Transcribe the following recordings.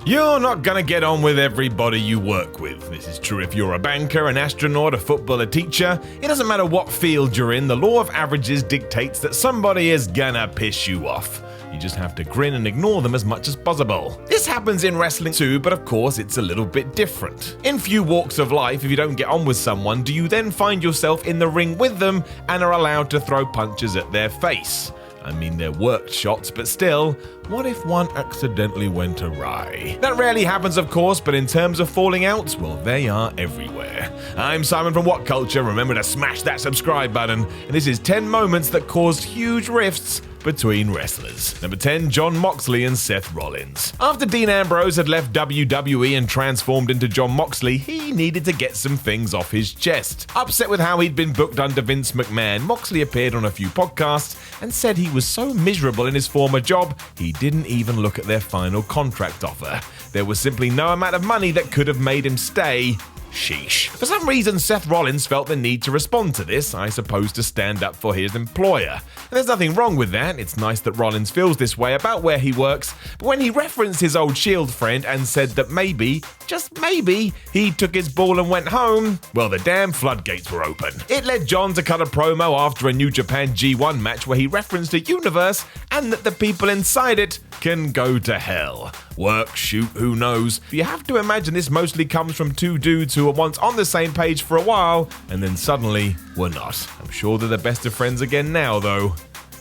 You're not gonna get on with everybody you work with. This is true if you're a banker, an astronaut, a footballer, a teacher. It doesn't matter what field you're in, the law of averages dictates that somebody is gonna piss you off. You just have to grin and ignore them as much as possible. This happens in wrestling too, but of course it's a little bit different. In few walks of life, if you don't get on with someone, do you then find yourself in the ring with them and are allowed to throw punches at their face? I mean, they're worked shots, but still, what if one accidentally went awry? That rarely happens, of course, but in terms of falling outs, well, they are everywhere. I'm Simon from What Culture. Remember to smash that subscribe button. And this is 10 moments that caused huge rifts between wrestlers. Number 10, Jon Moxley and Seth Rollins. After Dean Ambrose had left WWE and transformed into Jon Moxley, he needed to get some things off his chest. Upset with how he'd been booked under Vince McMahon, Moxley appeared on a few podcasts and said he was so miserable in his former job, he didn't even look at their final contract offer. There was simply no amount of money that could have made him stay. Sheesh. For some reason, Seth Rollins felt the need to respond to this, I suppose to stand up for his employer. And there's nothing wrong with that. It's nice that Rollins feels this way about where he works, but when he referenced his old Shield friend and said that maybe, just maybe, he took his ball and went home, well, the damn floodgates were open. It led John to cut a promo after a New Japan G1 match where he referenced a universe and that the people inside it can go to hell. Work, shoot, who knows? But you have to imagine this mostly comes from two dudes who were once on the same page for a while and then suddenly were not. I'm sure they're the best of friends again now, though.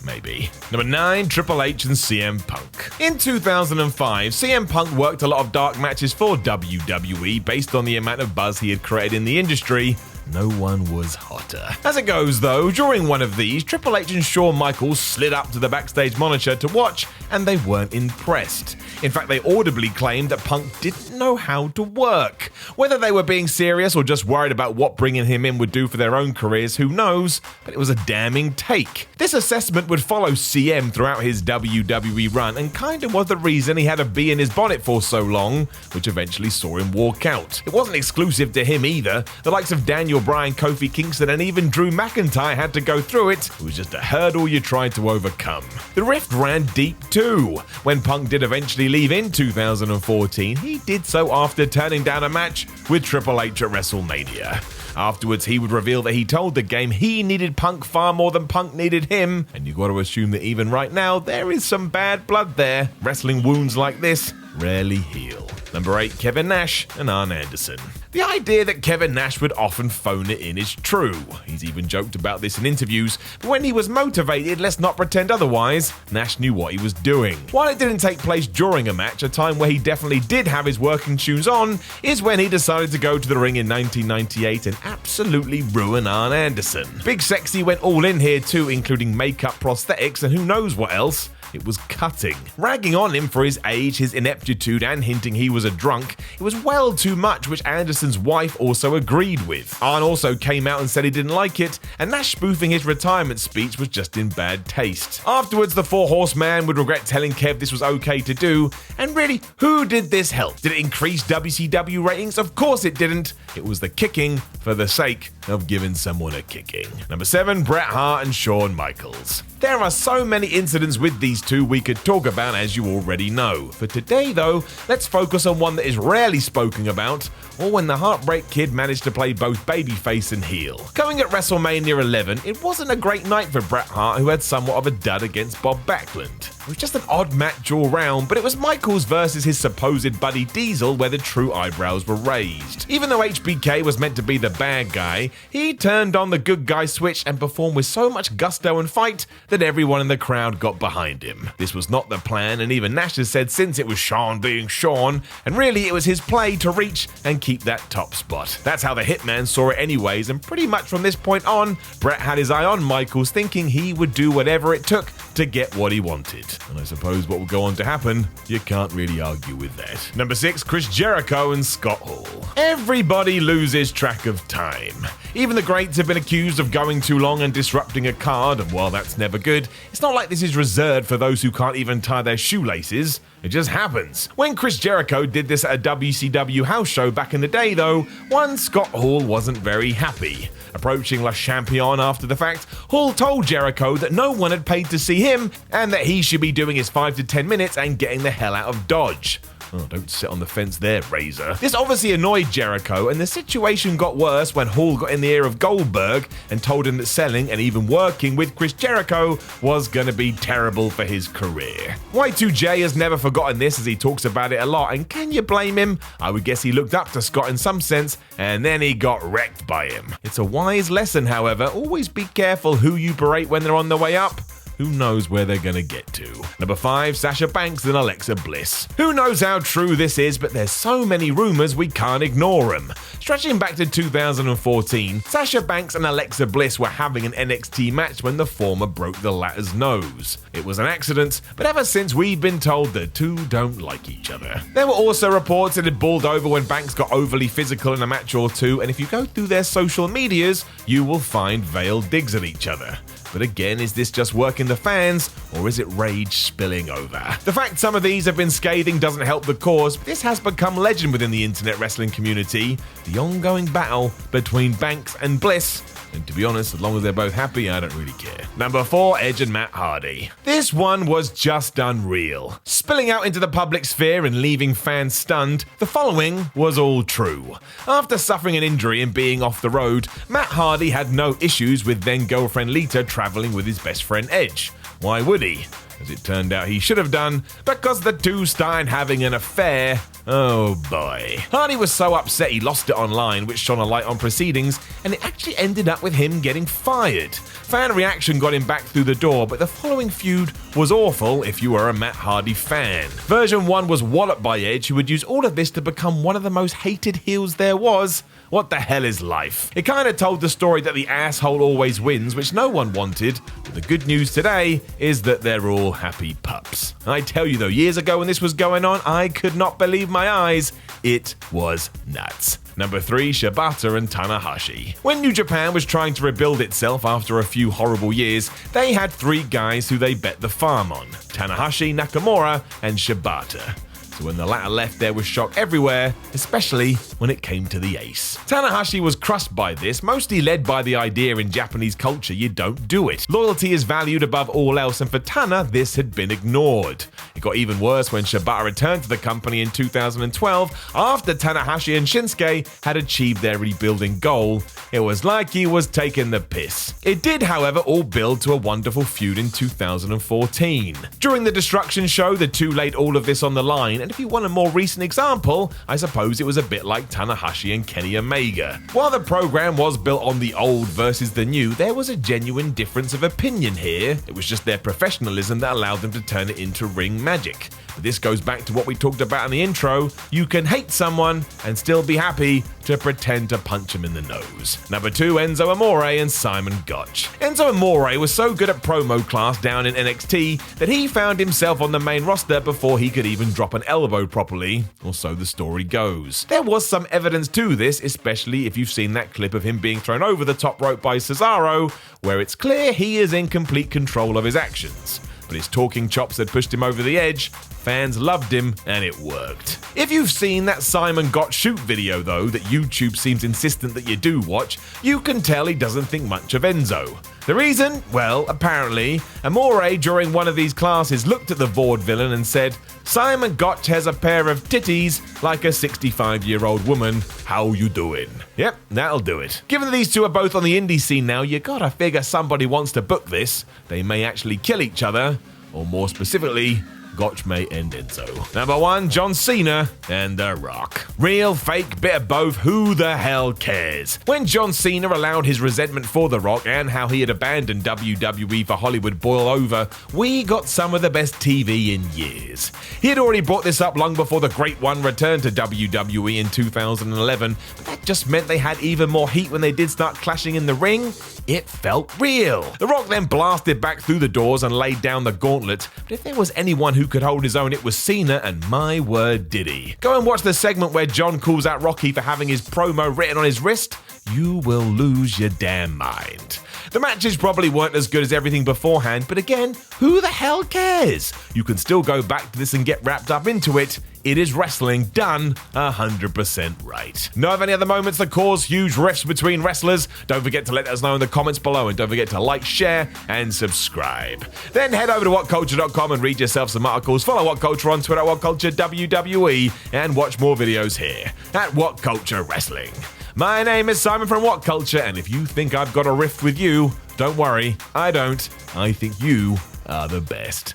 Maybe. Number 9, Triple H and CM Punk. In 2005, CM Punk worked a lot of dark matches for WWE based on the amount of buzz he had created in the industry. No one was hotter. As it goes though, during one of these, Triple H and Shawn Michaels slid up to the backstage monitor to watch, and they weren't impressed. In fact, they audibly claimed that Punk didn't know how to work. Whether they were being serious or just worried about what bringing him in would do for their own careers, who knows, but it was a damning take. This assessment would follow CM throughout his WWE run and kind of was the reason he had a bee in his bonnet for so long, which eventually saw him walk out. It wasn't exclusive to him either. The likes of Daniel Bryan, Kofi Kingston and even Drew McIntyre had to go through it. It was just a hurdle you tried to overcome. The rift ran deep too. When Punk did eventually leave in 2014, he did so after turning down a match with Triple H at WrestleMania. Afterwards, he would reveal that he told the game he needed Punk far more than Punk needed him, and you've got to assume that even right now, there is some bad blood there. Wrestling wounds like this rarely heal. Number 8, Kevin Nash and Arn Anderson. The idea that Kevin Nash would often phone it in is true. He's even joked about this in interviews, but when he was motivated, let's not pretend otherwise, Nash knew what he was doing. While it didn't take place during a match, a time where he definitely did have his working shoes on is when he decided to go to the ring in 1998 and absolutely ruin Arn Anderson. Big Sexy went all in here too, including makeup, prosthetics, and who knows what else. It was cutting. Ragging on him for his age, his ineptitude, and hinting he was a drunk, it was well too much, which Anderson's wife also agreed with. Arn also came out and said he didn't like it, and Nash spoofing his retirement speech was just in bad taste. Afterwards, the Four Horsemen would regret telling Kev this was okay to do, and really, who did this help? Did it increase WCW ratings? Of course it didn't. It was the kicking for the sake of giving someone a kicking. Number 7, Bret Hart and Shawn Michaels. There are so many incidents with these two we could talk about, as you already know. For today though, let's focus on one that is rarely spoken about, or when the Heartbreak Kid managed to play both babyface and heel. Coming at WrestleMania 11, it wasn't a great night for Bret Hart, who had somewhat of a dud against Bob Backlund. It was just an odd match all round, but it was Michaels versus his supposed buddy Diesel where the true eyebrows were raised. Even though HBK was meant to be the bad guy, he turned on the good guy switch and performed with so much gusto and fight that everyone in the crowd got behind him. This was not the plan, and even Nash has said since it was Shawn being Shawn, and really it was his play to reach and keep that top spot. That's how the Hitman saw it anyways, and pretty much from this point on, Bret had his eye on Michaels, thinking he would do whatever it took to get what he wanted. And I suppose what will go on to happen, you can't really argue with that. Number 6, Chris Jericho and Scott Hall. Everybody loses track of time. Even the greats have been accused of going too long and disrupting a card, and while that's never good, it's not like this is reserved for those who can't even tie their shoelaces. It just happens. When Chris Jericho did this at a WCW house show back in the day though, one Scott Hall wasn't very happy. Approaching Le Champion after the fact, Hall told Jericho that no one had paid to see him and that he should be doing his 5 to 10 minutes and getting the hell out of Dodge. Oh, don't sit on the fence there, Razor. This obviously annoyed Jericho, and the situation got worse when Hall got in the ear of Goldberg and told him that selling and even working with Chris Jericho was gonna be terrible for his career. Y2J has never forgotten this, as he talks about it a lot, and can you blame him? I would guess he looked up to Scott in some sense, and then he got wrecked by him. It's a wise lesson, however. Always be careful who you berate when they're on the way up. Who knows where they're gonna get to? Number 5, Sasha Banks and Alexa Bliss. Who knows how true this is, but there's so many rumors we can't ignore them. Stretching back to 2014, Sasha Banks and Alexa Bliss were having an NXT match when the former broke the latter's nose. It was an accident, but ever since we've been told the two don't like each other. There were also reports it had balled over when Banks got overly physical in a match or two, and if you go through their social medias, you will find veiled digs at each other. But again, is this just working the fans, or is it rage spilling over? The fact some of these have been scathing doesn't help the cause, but this has become legend within the internet wrestling community, the ongoing battle between Banks and Bliss. And to be honest, as long as they're both happy, I don't really care. Number 4, Edge and Matt Hardy. This one was just unreal. Spilling out into the public sphere and leaving fans stunned, the following was all true. After suffering an injury and being off the road, Matt Hardy had no issues with then-girlfriend Lita traveling with his best friend Edge. Why would he? As it turned out he should have done, because the two started having an affair. Oh boy. Hardy was so upset he lost it online, which shone a light on proceedings, and it actually ended up with him getting fired. Fan reaction got him back through the door, but the following feud was awful if you were a Matt Hardy fan. Version 1 was walloped by Edge, who would use all of this to become one of the most hated heels there was. What the hell is life? It kind of told the story that the asshole always wins, which no one wanted, but the good news today is that they're all happy pups. I tell you though, years ago when this was going on, I could not believe my eyes. It was nuts. Number 3, Shibata and Tanahashi. When New Japan was trying to rebuild itself after a few horrible years, they had 3 guys who they bet the farm on: Tanahashi, Nakamura, and Shibata. So when the latter left, there was shock everywhere, especially when it came to the ace. Tanahashi was crushed by this, mostly led by the idea in Japanese culture you don't do it. Loyalty is valued above all else, and for Tana, this had been ignored. It got even worse when Shibata returned to the company in 2012 after Tanahashi and Shinsuke had achieved their rebuilding goal. It was like he was taking the piss. It did, however, all build to a wonderful feud in 2014. During the Destruction show, the two laid all of this on the line, and if you want a more recent example, I suppose it was a bit like Tanahashi and Kenny Omega. While the program was built on the old versus the new, there was a genuine difference of opinion here. It was just their professionalism that allowed them to turn it into ring magic. But this goes back to what we talked about in the intro. You can hate someone and still be happy to pretend to punch him in the nose. Number 2, Enzo Amore and Simon Gotch. Enzo Amore was so good at promo class down in NXT that he found himself on the main roster before he could even drop an elbow properly, or so the story goes. There was some evidence to this, especially if you've seen that clip of him being thrown over the top rope by Cesaro, where it's clear he is in complete control of his actions. But his talking chops had pushed him over the edge. Fans loved him, and it worked. If you've seen that Simon Gotch shoot video, though, that YouTube seems insistent that you do watch, you can tell he doesn't think much of Enzo. The reason? Well, apparently, Amore during one of these classes looked at the vaudevillain and said, "Simon Gotch has a pair of titties like a 65-year-old woman. How you doing?" Yep, that'll do it. Given that these two are both on the indie scene now, you gotta figure somebody wants to book this. They may actually kill each other, or more specifically, Gotch may end Enzo. Number 1, John Cena and The Rock. Real, fake, bit of both, who the hell cares? When John Cena allowed his resentment for The Rock and how he had abandoned WWE for Hollywood boil over, we got some of the best TV in years. He had already brought this up long before the Great One returned to WWE in 2011, but that just meant they had even more heat when they did start clashing in the ring. It felt real. The Rock then blasted back through the doors and laid down the gauntlet, but if there was anyone who could hold his own, it was Cena, and my word did he. Go and watch the segment where John calls out Rocky for having his promo written on his wrist. You will lose your damn mind. The matches probably weren't as good as everything beforehand, but again, who the hell cares? You can still go back to this and get wrapped up into it. It is wrestling done 100% right. Know of any other moments that cause huge rifts between wrestlers? Don't forget to let us know in the comments below, and don't forget to like, share, and subscribe. Then head over to whatculture.com and read yourself some articles. Follow What Culture on Twitter at WhatCultureWWE, and watch more videos here at What Culture Wrestling. My name is Simon from What Culture, and if you think I've got a rift with you, don't worry, I don't. I think you are the best.